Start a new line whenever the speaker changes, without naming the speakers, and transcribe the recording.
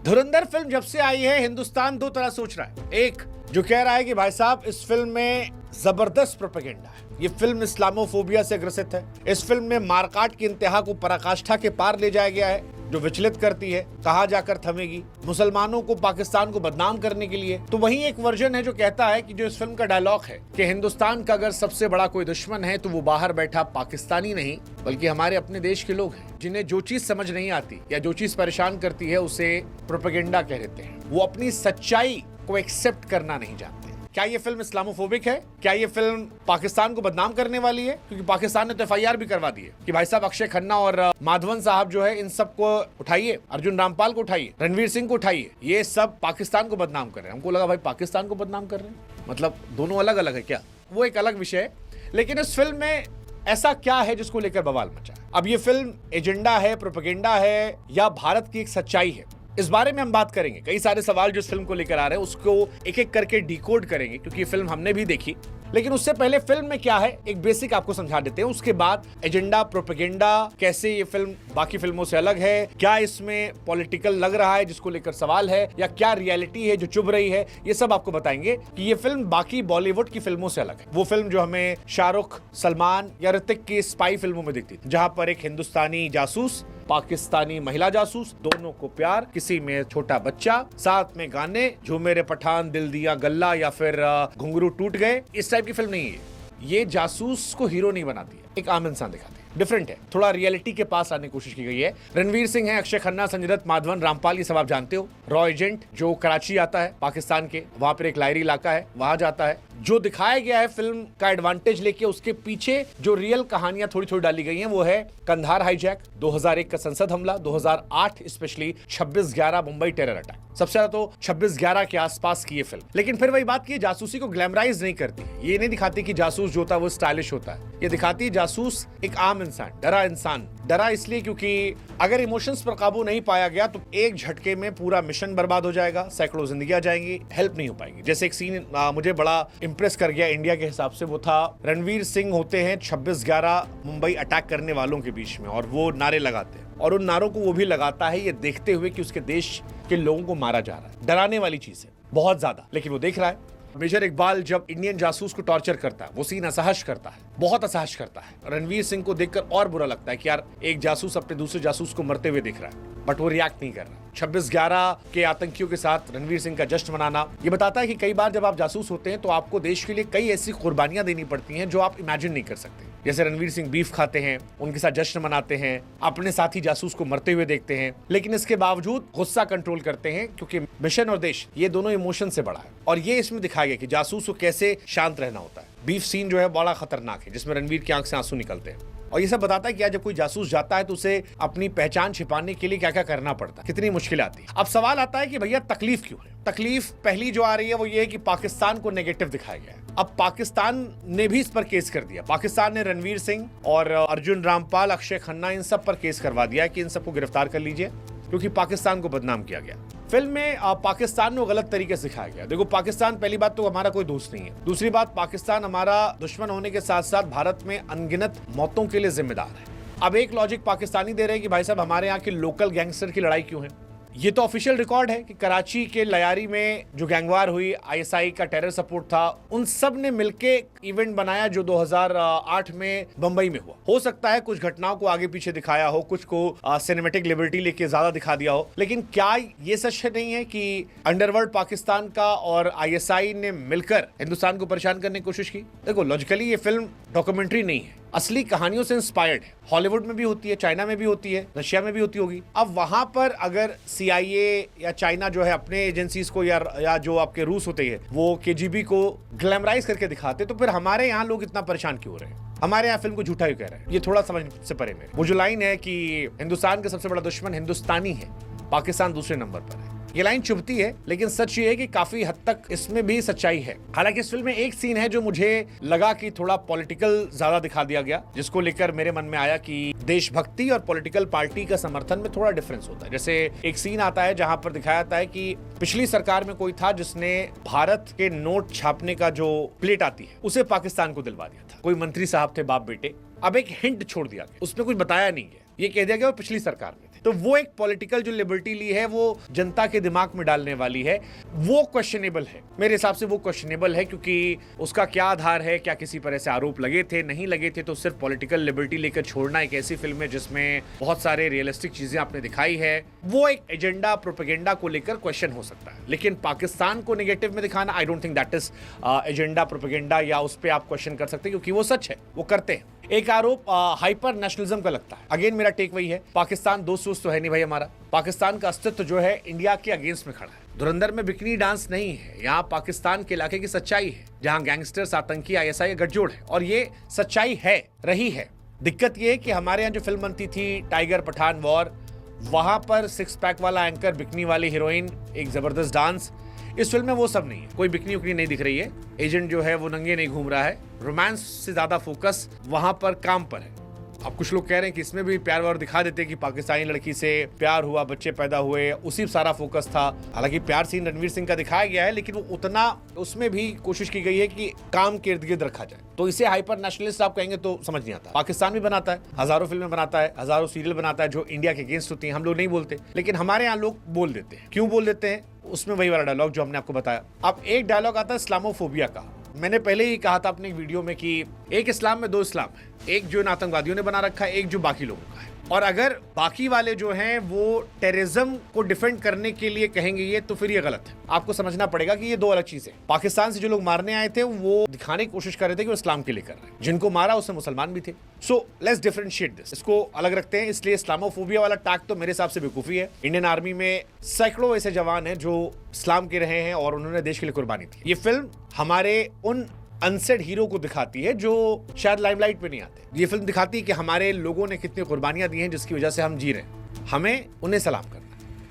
धुरंधर film जब से आई है हिंदुस्तान दो तरह सोच रहा है। एक जो कह रहा है कि भाई साहब इस फिल्म में जबरदस्त प्रोपेगेंडा है, ये फिल्म इस्लामोफोबिया से ग्रसित है, इस फिल्म में मारकाट की इंतहा को पराकाष्ठा के पार ले जाया गया है जो विचलित करती है, कहां जाकर थमेगी, मुसलमानों को पाकिस्तान को बदनाम करने के लिए। तो वहीं एक वर्जन है जो कहता है कि जो इस फिल्म का डायलॉग है कि हिंदुस्तान का अगर सबसे बड़ा कोई दुश्मन है तो वो बाहर बैठा पाकिस्तानी नहीं बल्कि हमारे अपने देश के लोग हैं, जिन्हें जो चीज समझ नहीं आती या जो चीज परेशान करती है उसे प्रोपेगेंडा कह देते हैं। वो अपनी सच्चाई को एक्सेप्ट करना नहीं जानते। क्या ये फिल्म इस्लामोफोबिक है? क्या ये फिल्म पाकिस्तान को बदनाम करने वाली है? क्योंकि पाकिस्तान ने तो FIR भी करवा दी है कि भाई साहब अक्षय खन्ना और माधवन साहब जो है इन सब को उठाइए, अर्जुन रामपाल को उठाइए, रणवीर सिंह को उठाइए, ये सब पाकिस्तान को बदनाम कर रहे हैं। हमको लगा भाई पाकिस्तान को बदनाम कर रहे हैं, मतलब दोनों अलग अलग है क्या? वो एक अलग विषय है। लेकिन इस फिल्म में ऐसा क्या है जिसको लेकर बवाल मचा? अब ये फिल्म एजेंडा है, प्रोपेगेंडा है या भारत की एक सच्चाई है? इस बारे में हम बात करेंगे। कई सारे सवाल जो इस फिल्म को लेकर आ रहे हैं उसको एक एक करके डिकोड करेंगे क्योंकि ये फिल्म हमने भी देखी। लेकिन उससे पहले फिल्म में क्या है एक बेसिक आपको समझा देते हैं, उसके बाद एजेंडा, प्रोपेगेंडा, कैसे ये फिल्म बाकी फिल्मों से अलग है, क्या इसमें पॉलिटिकल लग रहा है जिसको लेकर सवाल है, या क्या रियलिटी है जो चुभ रही है, ये सब आपको बताएंगे कि ये फिल्म बाकी बॉलीवुड की फिल्मों से अलग है। वो फिल्म जो हमें शाहरुख, सलमान या ऋतिक की स्पाई फिल्मों में दिखती थी, जहां पर एक हिंदुस्तानी जासूस, पाकिस्तानी महिला जासूस, दोनों को प्यार, किसी में छोटा बच्चा, साथ में गाने, जो मेरे पठान, दिल दिया गल्ला या फिर घुंघरू टूट गए, इस टाइप की फिल्म नहीं है। ये जासूस को हीरो नहीं बनाती है, एक आम इंसान दिखाती है। डिफरेंट है, थोड़ा रियलिटी के पास आने की कोशिश की गई है। रणवीर सिंह है, अक्षय खन्ना, संजय दत्त, माधवन, रामपाल, ये सब आप जानते हो। रॉ एजेंट जो कराची आता है पाकिस्तान के, वहां पर एक लायरी इलाका है, वहां जाता है। जो दिखाया गया है फिल्म का एडवांटेज लेके उसके पीछे जो रियल कहानियां थोड़ी थोड़ी डाली गई हैं वो है कंधार हाईजैक, 2001 का संसद हमला, 2008 स्पेशली 26/11 मुंबई टेरर अटैक। सबसे ज्यादा तो 26/11 के आसपास की ये फिल्म। लेकिन फिर वही बात की, जासूसी को ग्लैमराइज नहीं करती। ये नहीं दिखाती कि जासूस जो होता है वो स्टाइलिश होता है। ये दिखाती है जासूस एक आम इंसान, डरा इंसान। डरा इसलिए क्योंकि अगर इमोशंस पर काबू नहीं पाया गया तो एक झटके में पूरा मिशन बर्बाद हो जाएगा, सैकड़ों जिंदगियां जाएंगी, हेल्प नहीं हो पाएगी। जैसे एक सीन मुझे बड़ा इंप्रेस कर गया इंडिया के हिसाब से, वो था रणवीर सिंह होते हैं 26/11 मुंबई अटैक करने वालों के बीच में और वो नारे लगाते हैं और उन नारों को वो भी लगाता है ये देखते हुए कि उसके देश के लोगों को मारा जा रहा है। डराने वाली चीज है बहुत ज्यादा, लेकिन वो देख रहा है। मेजर इकबाल जब इंडियन जासूस को टॉर्चर करता है वो सीन असहज करता है, बहुत असहज करता है। रणवीर सिंह को देखकर और बुरा लगता है कि यार एक जासूस अपने दूसरे जासूस को मरते हुए दिख रहा है, बट वो रिएक्ट नहीं कर रहा। 26/11 के आतंकियों के साथ रणवीर सिंह का जश्न मनाना ये बताता है कि कई बार जब आप जासूस होते हैं तो आपको देश के लिए कई ऐसी कुर्बानियां देनी पड़ती हैं जो आप इमेजिन नहीं कर सकते। जैसे रणवीर सिंह बीफ खाते हैं, उनके साथ जश्न मनाते हैं, अपने साथी जासूस को मरते हुए देखते हैं, लेकिन इसके बावजूद गुस्सा कंट्रोल करते हैं क्योंकि मिशन और देश ये दोनों इमोशन से बड़ा है। और ये इसमें दिखाया गया कि जासूस को कैसे शांत रहना होता है। बीफ सीन जो है बड़ा खतरनाक है जिसमें रणवीर की आंख से आंसू निकलते हैं और ये सब बताता है कि जब कोई जासूस जाता है तो उसे अपनी पहचान छिपाने के लिए क्या क्या करना पड़ता है, कितनी मुश्किलें आती है। अब सवाल आता है कि भैया तकलीफ क्यों है? तकलीफ पहली जो आ रही है वो ये है कि पाकिस्तान को नेगेटिव दिखाया गया है। अब पाकिस्तान ने भी इस पर केस कर दिया। पाकिस्तान ने रणवीर सिंह और अर्जुन रामपाल, अक्षय खन्ना, इन सब पर केस करवा दिया कि इन सबको गिरफ्तार कर लीजिए क्योंकि पाकिस्तान को बदनाम किया गया। फिल्म में पाकिस्तान को गलत तरीके से दिखाया गया। देखो, पाकिस्तान पहली बात तो हमारा कोई दोस्त नहीं है। दूसरी बात, पाकिस्तान हमारा दुश्मन होने के साथ साथ भारत में अनगिनत मौतों के लिए जिम्मेदार है। अब एक लॉजिक पाकिस्तानी दे रहे हैं कि भाई साहब हमारे यहाँ के लोकल गैंगस्टर की लड़ाई क्यों है? ये तो ऑफिशियल रिकॉर्ड है कि कराची के लयारी में जो गैंगवार हुई, ISI का टेरर सपोर्ट था, उन सब ने मिलके इवेंट बनाया जो 2008 में बंबई में हुआ। हो सकता है कुछ घटनाओं को आगे पीछे दिखाया हो, कुछ को सिनेमैटिक लिबर्टी लेके ज्यादा दिखा दिया हो, लेकिन क्या ये सच नहीं है कि अंडरवर्ल्ड पाकिस्तान का और ISI ने मिलकर हिंदुस्तान को परेशान करने की कोशिश की? देखो, लॉजिकली ये फिल्म डॉक्यूमेंट्री नहीं है, असली कहानियों से इंस्पायर्ड है। हॉलीवुड में भी होती है, चाइना में भी होती है, रशिया में भी होती होगी। अब वहां पर अगर CIA या चाइना जो है अपने एजेंसीज को या जो आपके रूस होते हैं वो KGB को ग्लैमराइज करके दिखाते, तो फिर हमारे यहाँ लोग इतना परेशान क्यों हो रहे हैं? हमारे यहाँ फिल्म को झूठा क्यों कह रहे हैं? ये थोड़ा समझ से परे मेरे। वो जो लाइन है कि हिंदुस्तान का सबसे बड़ा दुश्मन हिंदुस्तानी है, पाकिस्तान दूसरे नंबर पर है, ये लाइन चुभती है, लेकिन सच ये है कि काफी हद तक इसमें भी सच्चाई है। हालांकि इस फिल्म में एक सीन है जो मुझे लगा कि थोड़ा पॉलिटिकल ज्यादा दिखा दिया गया, जिसको लेकर मेरे मन में आया कि देशभक्ति और पॉलिटिकल पार्टी का समर्थन में थोड़ा डिफरेंस होता है। जैसे एक सीन आता है जहां पर दिखाया जाता है कि पिछली सरकार में कोई था जिसने भारत के नोट छापने का जो प्लेट आती है उसे पाकिस्तान को दिलवा दिया था। कोई मंत्री साहब थे, बाप बेटे। अब एक हिंट छोड़ दिया गया, उसमें कुछ बताया नहीं है, ये कह दिया गया वो पिछली सरकार में थे। तो वो एक पॉलिटिकल जो लिबर्टी ली है वो जनता के दिमाग में डालने वाली है, वो क्वेश्चनेबल है। मेरे हिसाब से वो क्वेश्चनेबल है, क्योंकि उसका क्या आधार है, क्या किसी पर ऐसे आरोप लगे थे, नहीं लगे थे, तो सिर्फ पॉलिटिकल लिबर्टी लेकर छोड़ना एक ऐसी फिल्म है जिसमें बहुत सारे रियलिस्टिक चीजें आपने दिखाई है, वो एक एजेंडा प्रोपेगेंडा को लेकर क्वेश्चन हो सकता है। लेकिन पाकिस्तान को नेगेटिव में दिखाना, I don't think that is agenda propaganda, या उस पर आप क्वेश्चन कर सकते हैं, क्योंकि वो सच है, वो करते हैं। एक आरोप हाइपर नेशनलिज्म का लगता है। अगेन मेरा टेक वही है, पाकिस्तान दोस्त तो है नहीं भाई हमारा। पाकिस्तान का अस्तित्व जो है इंडिया के अगेंस्ट में खड़ा है। धुरंधर में बिकनी डांस नहीं है, यहाँ पाकिस्तान के इलाके की सच्चाई है, जहाँ गैंगस्टर्स, आतंकी, ISI गठजोड़ है, और ये सच्चाई है, रही है। दिक्कत ये है कि हमारे यहाँ जो फिल्म बनती थी टाइगर, पठान, वॉर, वहां पर 6 पैक वाला एंकर, बिकनी वाली हीरोइन, एक जबरदस्त डांस। इस फिल्म में वो सब नहीं है, कोई बिकनी उकनी नहीं दिख रही है, एजेंट जो है वो नंगे नहीं घूम रहा है, रोमांस से ज्यादा फोकस वहां पर काम पर है। अब कुछ लोग कह रहे हैं कि इसमें भी प्यार वार दिखा देते कि पाकिस्तानी लड़की से प्यार हुआ, बच्चे पैदा हुए, उसी सारा फोकस था। हालांकि प्यार सीन रणवीर सिंह का दिखाया गया है, लेकिन वो उतना, उसमें भी कोशिश की गई है कि काम के इर्द गिर्द रखा जाए। तो इसे हाइपर नेशनलिस्ट आप कहेंगे तो समझ नहीं आता। पाकिस्तान भी बनाता है, हजारों फिल्में बनाता है, हजारों सीरियल बनाता है जो इंडिया के अगेंस्ट होती हैं, हम लोग नहीं बोलते, लेकिन हमारे यहाँ लोग बोल देते हैं। क्यों बोल देते हैं? उसमें वही वाला डायलॉग जो हमने आपको बताया। अब एक डायलॉग आता है इस्लामोफोबिया का। मैंने पहले ही कहा था अपने एक वीडियो में कि एक इस्लाम में 2 इस्लाम है, एक जो इन आतंकवादियों ने बना रखा है, एक जो बाकी लोगों का है। और अगर बाकी वाले जो हैं वो टेररिज्म को डिफेंड करने के लिए कहेंगे ये, तो फिर ये गलत है। आपको समझना पड़ेगा कि ये 2 अलग चीजें। पाकिस्तान से जो लोग मारने आए थे वो दिखाने की कोशिश कर रहे थे कि वो इस्लाम के लिए कर रहे हैं, जिनको मारा उसमें मुसलमान भी थे। सो लेट्स डिफरेंशिएट दिस, इसको अलग रखते हैं। इसलिए इस्लामोफोबिया वाला टैग तो मेरे हिसाब से बेवकूफी है। इंडियन आर्मी में सैकड़ों ऐसे जवान हैं जो इस्लाम के रहे हैं और उन्होंने देश के लिए कुर्बानी दी। ये फिल्म हमारे उन अनसेड हीरो को दिखाती है जो शायद लाइमलाइट पे नहीं आते। ये फिल्म दिखाती है कि हमारे लोगों ने कितनी कुर्बानियां दी हैं जिसकी वजह से हम जी रहे हैं। हमें उन्हें सलाम करना।